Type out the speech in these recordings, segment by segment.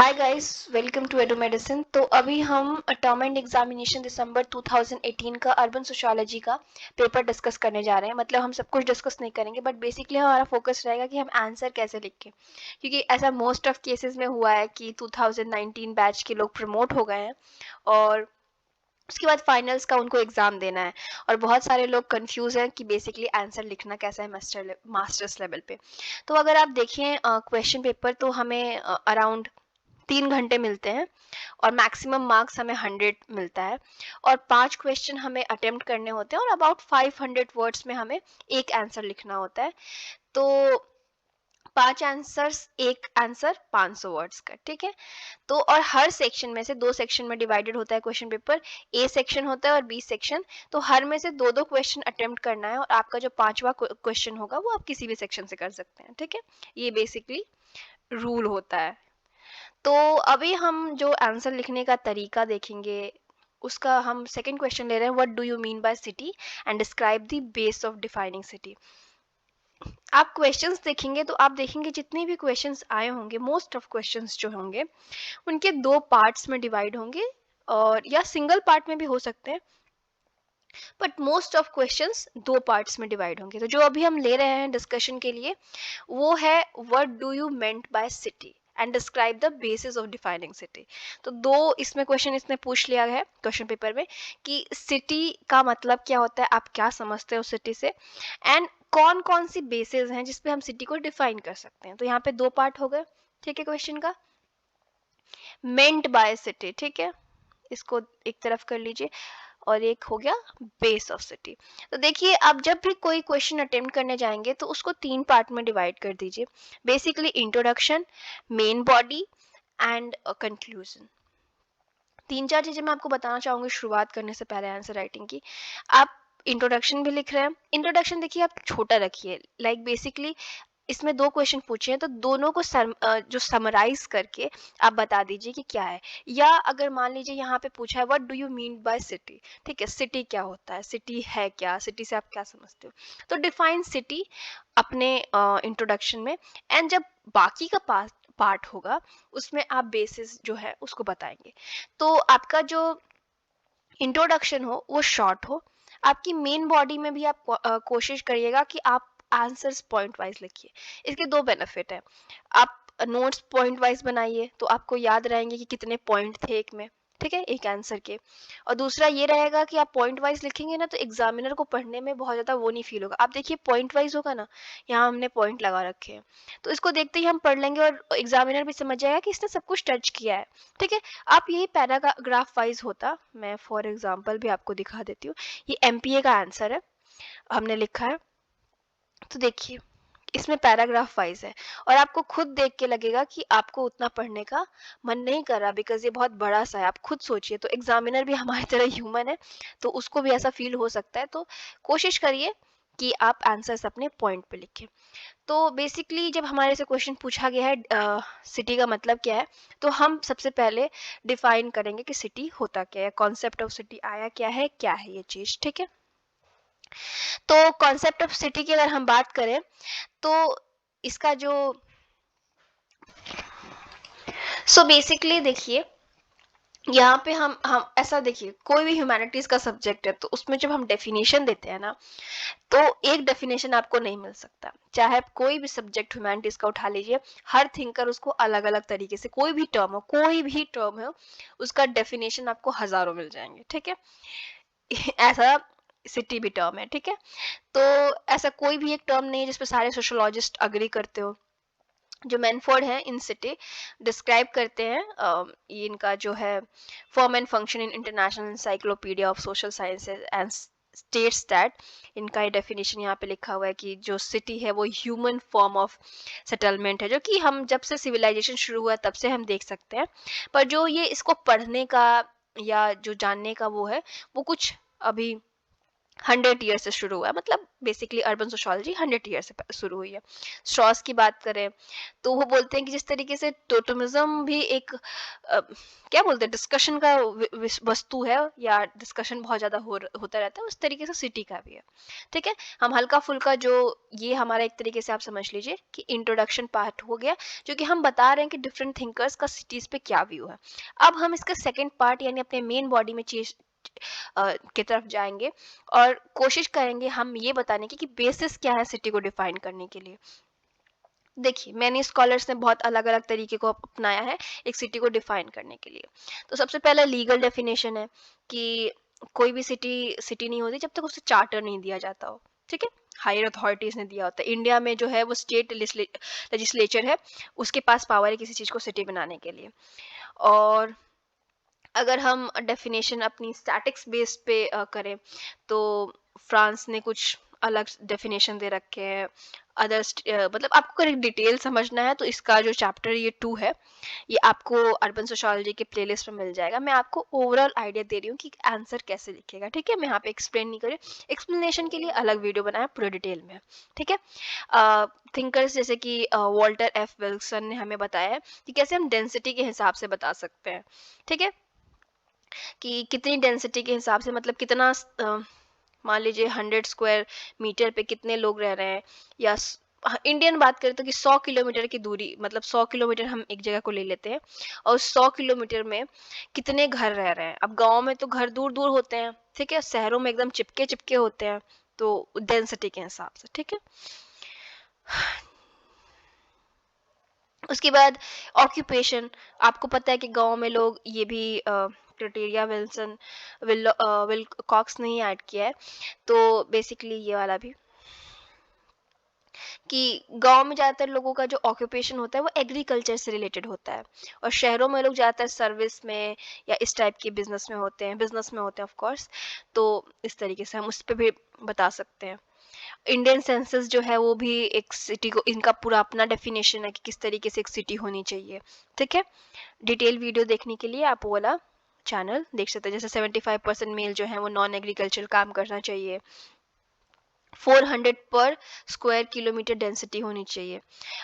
Hi guys, welcome to Edu Medicine. तो अभी हम टर्म एंड एग्जामिनेशन दिसंबर 2018 का अर्बन सोशियोलॉजी का पेपर डिस्कस करने जा रहे हैं। मतलब हम सब कुछ डिस्कस नहीं करेंगे, बट बेसिकली हमारा फोकस रहेगा कि हम आंसर कैसे लिखें, क्योंकि ऐसा मोस्ट ऑफ केसेस में हुआ है कि 2019 बैच के लोग प्रमोट हो गए हैं और उसके बाद फाइनल्स का उनको एग्जाम देना है और बहुत सारे लोग कंफ्यूज हैं कि बेसिकली आंसर लिखना कैसा है मास्टर्स लेवल पे। तो अगर आप देखें क्वेश्चन पेपर, तो हमें अराउंड 3 घंटे मिलते हैं और मैक्सिमम मार्क्स हमें 100 मिलता है और 5 क्वेश्चन हमें अटेम्प्ट करने होते हैं और अबाउट 500 वर्ड्स में हमें एक आंसर लिखना होता है। तो 5 आंसर्स, एक आंसर 500 वर्ड्स का, ठीक है। तो और हर सेक्शन में से 2 सेक्शन में डिवाइडेड होता है क्वेश्चन पेपर। ए सेक्शन होता है और बी सेक्शन। तो हर में से 2-2 क्वेश्चन अटेम्प्ट करना है और आपका जो 5वां क्वेश्चन होगा वो आप किसी भी सेक्शन से कर सकते हैं, ठीक है। ये बेसिकली रूल होता है। तो अभी हम जो आंसर लिखने का तरीका देखेंगे, उसका हम सेकंड क्वेश्चन ले रहे हैं, what do you mean by city and describe the base of defining city. आप क्वेश्चंस देखेंगे तो आप देखेंगे जितने भी क्वेश्चंस आए होंगे, मोस्ट ऑफ क्वेश्चंस जो होंगे उनके 2 पार्ट्स में डिवाइड होंगे और या सिंगल पार्ट में भी हो सकते हैं, but most of questions 2 parts में डिवाइड होंगे। तो जो अभी हम ले रहे हैं डिस्कशन के लिए वो है what do you meant by city and describe the basis of defining city. तो 2 इसमें क्वेश्चन इसने पूछ लिया है क्वेश्चन पेपर में कि सिटी का मतलब क्या होता है, आप क्या समझते हो सिटी से, एंड कौन कौन सी बेसिस हैं जिसपे हम सिटी को डिफाइन कर सकते हैं। तो यहाँ पे 2 पार्ट हो गए, ठीक है। क्वेश्चन का मेंट बाय सिटी, ठीक है, इसको एक तरफ कर लीजिए, और एक हो गया बेस ऑफ सिटी। तो देखिए, आप जब भी कोई क्वेश्चन अटेम्प्ट करने जाएंगे तो उसको 3 पार्ट में डिवाइड कर दीजिए। Basically introduction, main body and conclusion. 3-4 चीजें मैं आपको बताना चाहूंगी शुरुआत करने से पहले आंसर राइटिंग की। आप इंट्रोडक्शन भी लिख रहे हैं, इंट्रोडक्शन देखिए आप छोटा रखिए, लाइक बेसिकली इसमें 2 क्वेश्चन पूछे हैं तो दोनों को जो समराइज करके आप बता दीजिए कि क्या है। या अगर मान लीजिए यहाँ पे पूछा है what do you mean by city, ठीक है, सिटी क्या होता है, सिटी है क्या, सिटी से आप क्या समझते हो, तो डिफाइन सिटी अपने इंट्रोडक्शन में। एंड जब बाकी का पार्ट होगा उसमें आप बेसिस जो है उसको बताएंगे। तो आपका जो इंट्रोडक्शन हो वो शॉर्ट हो। आपकी मेन बॉडी में भी आप कोशिश करिएगा कि आप आंसर्स पॉइंट वाइज लिखिए। इसके 2 बेनिफिट है। आप नोट्स पॉइंट वाइज बनाइए तो आपको याद रहेंगे कि कितने पॉइंट थे एक में, ठीक है, एक आंसर के। और दूसरा ये रहेगा कि आप पॉइंट वाइज लिखेंगे ना तो एग्जामिनर को पढ़ने में बहुत ज़्यादा वो नहीं फील होगा। आप देखिए पॉइंट वाइज होगा ना, यहाँ हमने पॉइंट लगा रखे हैं, तो इसको देखते ही हम पढ़ लेंगे और एग्जामिनर भी समझ जाएगा कि इसने सब कुछ टच किया है, ठीक है। आप यही पैराग्राफ वाइज होता, मैं फॉर एग्जांपल भी आपको दिखा देती हूँ। ये एमपीए का आंसर है, हमने लिखा है। तो देखिए इसमें पैराग्राफ वाइज है और आपको खुद देख के लगेगा कि आपको उतना पढ़ने का मन नहीं कर रहा, बिकॉज ये बहुत बड़ा सा है। आप खुद सोचिए, तो एग्जामिनर भी हमारी तरह ह्यूमन है, तो उसको भी ऐसा फील हो सकता है। तो कोशिश करिए कि आप आंसर्स अपने पॉइंट पे लिखें। तो बेसिकली जब हमारे से क्वेश्चन पूछा गया है सिटी का मतलब क्या है, तो हम सबसे पहले डिफाइन करेंगे कि सिटी होता क्या है, कॉन्सेप्ट ऑफ सिटी आया क्या है ये चीज, ठीक है। तो कॉन्सेप्ट ऑफ सिटी की अगर हम बात करें तो इसका जो बेसिकली देखिए, यहाँ पे हम ऐसा देखिए, कोई भी ह्यूमैनिटीज का सब्जेक्ट है तो उसमें जब हम डेफिनेशन देते हैं ना, तो एक डेफिनेशन आपको नहीं मिल सकता। चाहे आप कोई भी सब्जेक्ट ह्यूमैनिटीज का उठा लीजिए, हर थिंकर उसको अलग अलग तरीके से, कोई भी टर्म हो, उसका डेफिनेशन आपको हजारों मिल जाएंगे, ठीक है। ऐसा सिटी भी टर्म है, ठीक है। तो ऐसा कोई भी एक टर्म नहीं है जिसपे सारे सोशोलॉजिस्ट अग्री करते हो। जो मैनफोर्ड है इन सिटी डिस्क्राइब करते हैं, ये इनका जो है form and function in international encyclopedia of social sciences and states that, इनका ये डेफिनेशन यहाँ पे लिखा हुआ है कि जो सिटी है वो ह्यूमन फॉर्म ऑफ सेटलमेंट है, जो कि हम जब से सिविलाइजेशन शुरू हुआ तब से हम देख सकते हैं। पर जो ये इसको पढ़ने का या जो जानने का वो है, वो कुछ अभी 100 ईयर से शुरू हुआ है, मतलब बेसिकली अर्बन सोशियोलॉजी 100 ईयर से शुरू हुई है। स्ट्रॉस की बात करें तो वो बोलते हैं कि जिस तरीके से टोटमिज्म भी एक क्या बोलते हैं डिस्कशन का वस्तु है या डिस्कशन बहुत ज्यादा होता रहता है, उस तरीके से सिटी का भी है। ठीक है, हम हल्का फुल्का जो ये हमारा एक तरीके से आप समझ लीजिए कि इंट्रोडक्शन पार्ट हो गया, जो कि हम बता रहे हैं कि डिफरेंट थिंकर्स का सिटीज पे क्या व्यू है। अब हम इसका सेकेंड पार्ट यानी अपने मेन बॉडी में चीज की तरफ जाएंगे और कोशिश करेंगे हम ये बताने की कि बेसिस क्या है सिटी को डिफाइन करने के लिए। देखिए, मैंने स्कॉलर्स ने बहुत अलग अलग तरीके को अपनाया है एक सिटी को डिफाइन करने के लिए। तो सबसे पहला लीगल डेफिनेशन है कि कोई भी सिटी सिटी नहीं होती जब तक उसे चार्टर नहीं दिया जाता हो। ठीक है, हायर अथॉरिटीज ने दिया होता है। इंडिया में जो है वो स्टेट लेजिस्लेचर है, उसके पास पावर है किसी चीज को सिटी बनाने के लिए। और अगर हम डेफिनेशन अपनी स्टैटिक्स बेस्ड पे करें तो फ्रांस ने कुछ अलग डेफिनेशन दे रखे हैं। अदर्स मतलब आपको अगर डिटेल समझना है तो इसका जो चैप्टर ये 2 है, ये आपको अर्बन सोशियोलॉजी के प्लेलिस्ट में मिल जाएगा। मैं आपको ओवरऑल आइडिया दे रही हूँ कि आंसर कैसे लिखेगा। ठीक है, मैं यहाँ पे एक्सप्लेन नहीं कर रही, एक्सप्लेनेशन के लिए अलग वीडियो बनाया पूरे डिटेल में। ठीक है, थिंकर्स जैसे कि वॉल्टर एफ विल्सन ने हमें बताया है कि कैसे हम डेंसिटी के हिसाब से बता सकते हैं। ठीक है, कि कितनी डेंसिटी के हिसाब से मतलब कितना मान लीजिए 100 स्क्वायर मीटर पे कितने लोग रह रहे हैं, या इंडियन बात करें तो कि 100 किलोमीटर की दूरी, मतलब 100 किलोमीटर हम एक जगह को ले लेते हैं और 100 किलोमीटर में कितने घर रह रहे हैं। अब गांव में तो घर दूर दूर होते हैं, ठीक है, शहरों में एकदम चिपके चिपके होते हैं, तो डेंसिटी के हिसाब से। ठीक है, उसके बाद ऑक्यूपेशन, आपको पता है कि गांव में लोग ये भी क्राइटेरिया विलकॉक्स ने ही ऐड किया है, तो बेसिकली ये वाला भी कि गांव में ज़्यादातर लोगों का जो ऑक्यूपेशन होता है वो एग्रीकल्चर से रिलेटेड होता है, और शहरों में लोग ज़्यादातर सर्विस में या इस टाइप के बिजनेस में होते हैं ऑफ कोर्स। तो इस तरीके से हम उस पर भी बता सकते हैं। इंडियन सेंसस जो है वो भी एक सिटी को, इनका पूरा अपना डेफिनेशन है कि किस तरीके से एक सिटी होनी चाहिए। ठीक है, डिटेल वीडियो देखने के लिए आप वो वाला चैनल देख सकते हैं। जैसे 75% मेल जो है वो नॉन एग्रीकल्चर काम करना चाहिए, 400 पर स्क्वायर किलोमीटर डेंसिटी होनी चाहिए।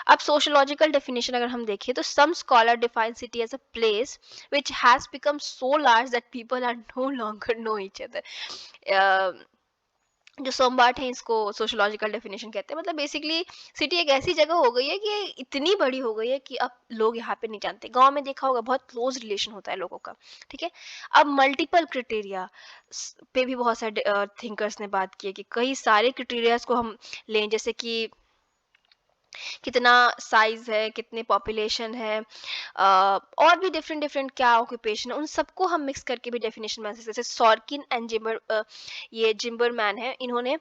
अब सोशियोलॉजिकल डेफिनेशन अगर हम देखें तो some scholar define city as a place which has become so large that people are no longer know each other. जो सोमबाट है इसको सोशियोलॉजिकल डेफिनेशन कहते हैं। मतलब बेसिकली सिटी एक ऐसी जगह हो गई है कि इतनी बड़ी हो गई है कि अब लोग यहाँ पे नहीं जानते। गांव में देखा होगा बहुत क्लोज रिलेशन होता है लोगों का। ठीक है, अब मल्टीपल क्राइटेरिया पे भी बहुत सारे थिंकर्स ने बात की है कि कई सारे क्राइटेरियाज को हम लें, जैसे कि कितना साइज है, कितने पॉपुलेशन है, और भी डिफरेंट डिफरेंट क्या ऑक्यूपेशन है, उन सबको हम मिक्स करके भी डेफिनेशन बना सकते हैं। जैसे सॉर्किन एंड ये जिम्बरमैन है, इन्होंने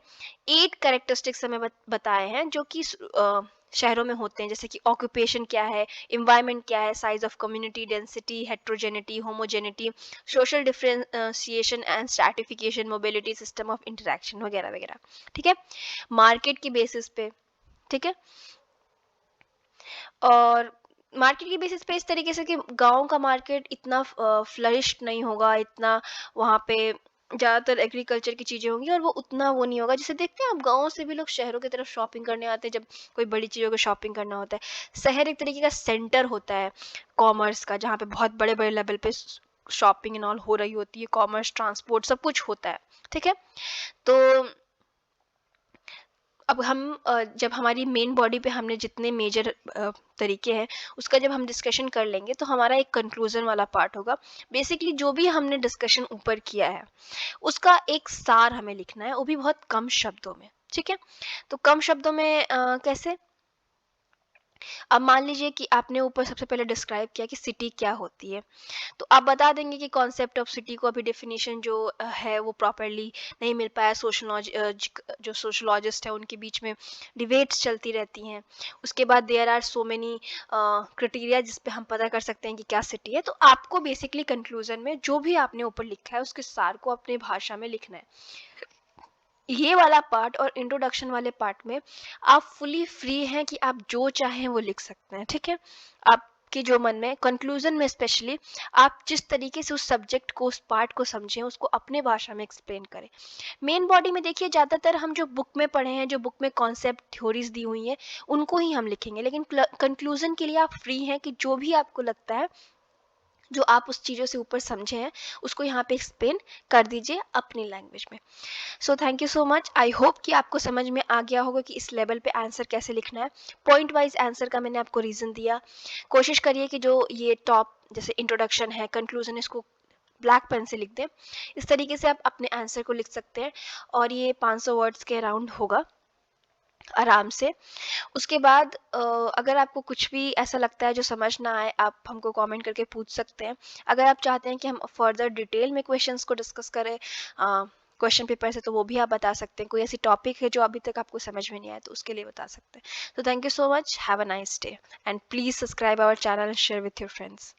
8 कैरेक्टरिस्टिक्स हमें बताए हैं जो कि शहरों में होते हैं। जैसे कि ऑक्यूपेशन क्या है, इन्वायरमेंट क्या है, size of community, density, heterogeneity, homogeneity, social differentiation and stratification, mobility, system of interaction वगैरह वगैरह। ठीक है, मार्केट की बेसिस पे। ठीक है, और मार्केट की बेसिस पे इस तरीके से कि गांव का मार्केट इतना फ्लरिश्ड नहीं होगा, इतना वहाँ पे ज़्यादातर एग्रीकल्चर की चीज़ें होंगी और वो उतना वो नहीं होगा। जिसे देखते हैं आप गाँव से भी लोग शहरों की तरफ शॉपिंग करने आते हैं जब कोई बड़ी चीज़ों को शॉपिंग करना होता है। शहर एक तरीके का सेंटर होता है कॉमर्स का, जहाँ पे बहुत बड़े बड़े लेवल पे शॉपिंग एंड ऑल हो रही होती है, कॉमर्स, ट्रांसपोर्ट, सब कुछ होता है। ठीक है, तो अब हम जब हमारी मेन बॉडी पे हमने जितने मेजर तरीके हैं उसका जब हम डिस्कशन कर लेंगे तो हमारा एक कंक्लूजन वाला पार्ट होगा। बेसिकली जो भी हमने डिस्कशन ऊपर किया है उसका एक सार हमें लिखना है, वो भी बहुत कम शब्दों में। ठीक है, तो कम शब्दों में कैसे? अब मान लीजिए कि आपने ऊपर सबसे पहले डिस्क्राइब किया कि सिटी क्या होती है, तो आप बता देंगे कि कॉन्सेप्ट ऑफ सिटी को अभी डेफिनेशन जो है वो प्रॉपरली नहीं मिल पाया। जो सोशोलॉजिस्ट है उनके बीच में डिबेट्स चलती रहती हैं। उसके बाद there are so many criteria जिस पे हम पता कर सकते हैं कि क्या सिटी है। तो आपको बेसिकली कंक्लूजन में जो भी आपने ऊपर लिखा है उसके सार को अपने भाषा में लिखना है। ये वाला पार्ट और इंट्रोडक्शन वाले पार्ट में आप फुली फ्री हैं कि आप जो चाहें वो लिख सकते हैं। ठीक है, आप आपके जो मन में कंक्लूजन में स्पेशली आप जिस तरीके से उस सब्जेक्ट को, उस पार्ट को समझें, उसको अपने भाषा में एक्सप्लेन करें। मेन बॉडी में देखिए ज़्यादातर हम जो बुक में पढ़े हैं, जो बुक में कॉन्सेप्ट थ्योरीज दी हुई हैं, उनको ही हम लिखेंगे, लेकिन कंक्लूजन के लिए आप फ्री हैं कि जो भी आपको लगता है, जो आप उस चीज़ों से ऊपर समझे हैं, उसको यहाँ पे एक्सप्लेन कर दीजिए अपनी लैंग्वेज में। So thank you so much. I hope कि आपको समझ में आ गया होगा कि इस लेवल पे आंसर कैसे लिखना है। पॉइंट वाइज आंसर का मैंने आपको रीज़न दिया। कोशिश करिए कि जो ये टॉप जैसे इंट्रोडक्शन है, कंक्लूजन, इसको ब्लैक पेन से लिख दें। इस तरीके से आप अपने आंसर को लिख सकते हैं और ये 500 वर्ड्स के अराउंड होगा आराम से। उसके बाद अगर आपको कुछ भी ऐसा लगता है जो समझ ना आए, आप हमको कमेंट करके पूछ सकते हैं। अगर आप चाहते हैं कि हम फर्दर डिटेल में क्वेश्चंस को डिस्कस करें क्वेश्चन पेपर से, तो वो भी आप बता सकते हैं। कोई ऐसी टॉपिक है जो अभी तक आपको समझ में नहीं आया, तो उसके लिए बता सकते हैं। तो thank you so much, have a nice day and please subscribe our channel and share with your friends.